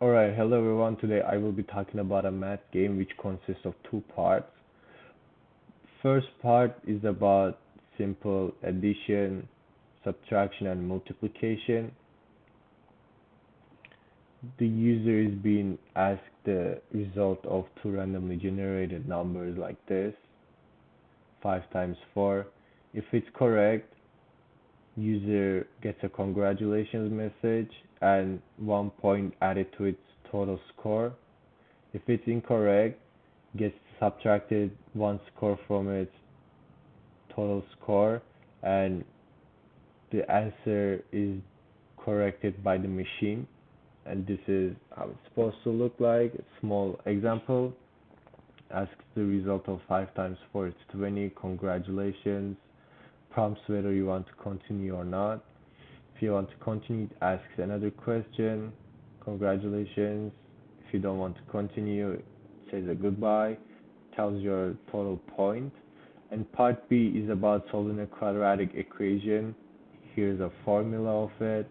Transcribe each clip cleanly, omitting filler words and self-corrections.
Alright, hello everyone. Today I will be talking about a math game which consists of two parts. First part is about simple addition, subtraction, and multiplication. The user is being asked the result of two randomly generated numbers like this, 5 times 4. If it's correct, user gets a congratulations message and 1 point added to its total score. If it's incorrect, gets subtracted one score from its total score, and the answer is corrected by the machine. And this is how it's supposed to look like. A small example asks the result of 5 times 4 is 20. Congratulations. Prompts whether you want to continue or not. If you want to continue, it asks another question. Congratulations. If you don't want to continue, it says a goodbye, tells your total point. And part B is about solving a quadratic equation. Here's a formula of it.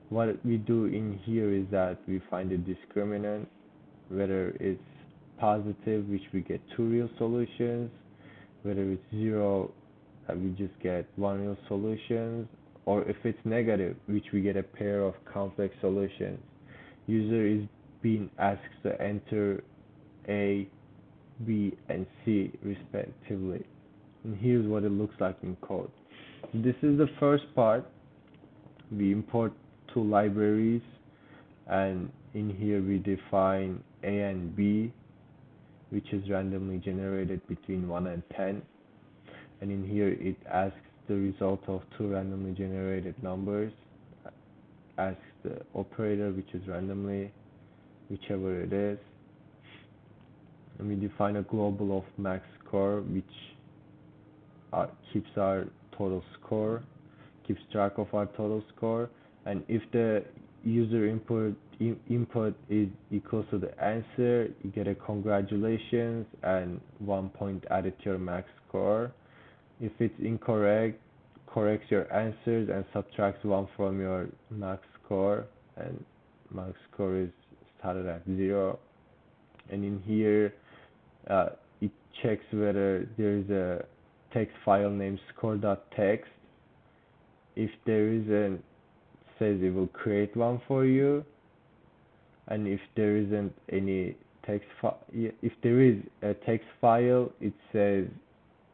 What we do in here is that we find the discriminant, whether it's positive, which we get two real solutions, whether it's zero, we just get one real solution, or if it's negative, which we get a pair of complex solutions. User is being asked to enter A, B, and C respectively. And here's what it looks like in code. This is the first part. We import two libraries, and in here we define A and B, which is randomly generated between 1 and 10. And in here it asks the result of two randomly generated numbers, asks the operator, which is randomly, whichever it is, and we define a global of max score, which keeps our total score, keeps track of our total score. And if the user input is equal to the answer, you get a congratulations and 1 point added to your max score. If it's incorrect, corrects your answers and subtracts 1 from your max score, and max score is started at 0. And in here it checks whether there is a text file named score.txt. If there isn't, says it will create one for you. And if there isn't any text if there is a text file, it says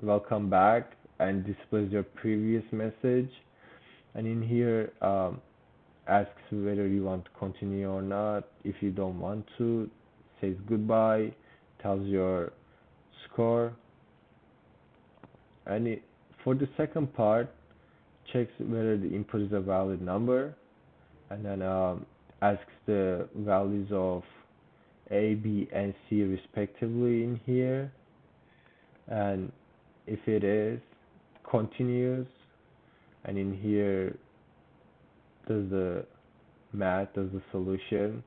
welcome back and displays your previous message. And in here asks whether you want to continue or not. If you don't want to, says goodbye, tells your score. And for the second part, checks whether the input is a valid number, and then asks the values of A, B, and C respectively in here. And if it is, continues, and in here does the math, does the solution.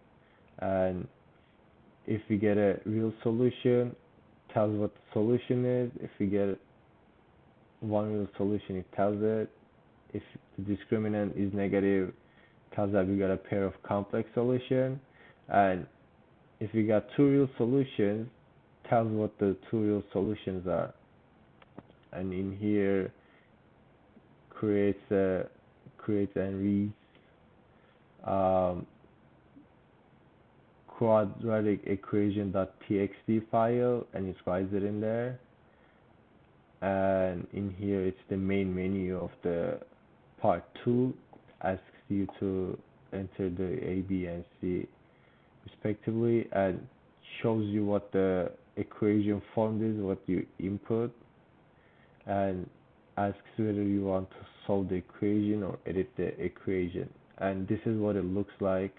And if we get a real solution, tells what the solution is. If we get one real solution, it tells it. If the discriminant is negative, tells that we got a pair of complex solution. And if we got two real solutions, tells what the two real solutions are. And in here creates and reads quadratic equation.txt file, and it writes it in there. And in here it's the main menu of the part 2, asks you to enter the A, B, and C respectively, and shows you what the equation form is, what you input, and asks whether you want to solve the equation or edit the equation. And this is what it looks like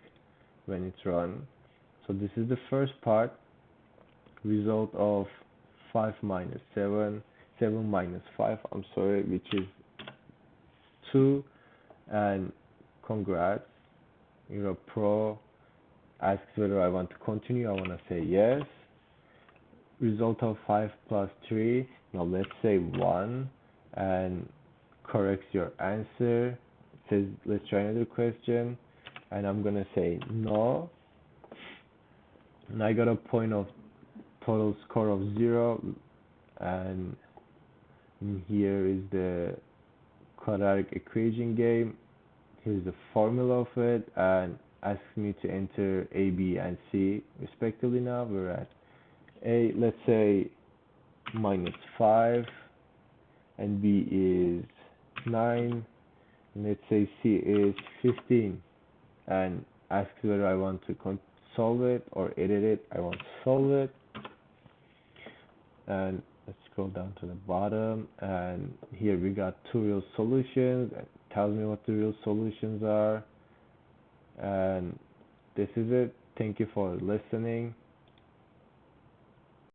when it's run. So this is the first part, result of 5 minus 7, 7 minus 5, I'm sorry, which is 2, and congrats, you're a pro. Asks whether I want to continue, I want to say yes. Result of 5 plus 3, now let's say 1, and corrects your answer. It says let's try another question, and I'm gonna say no. And I got a point of total score of 0, and here is the quadratic equation game. Here's the formula of it, and asks me to enter A, B, and C respectively. Now we're at A, let's say -5, and B is 9, and let's say C is 15, and asks whether I want to solve it or edit it. I want to solve it, and let's scroll down to the bottom, and here we got two real solutions. It tells me what the real solutions are, and this is it. Thank you for listening.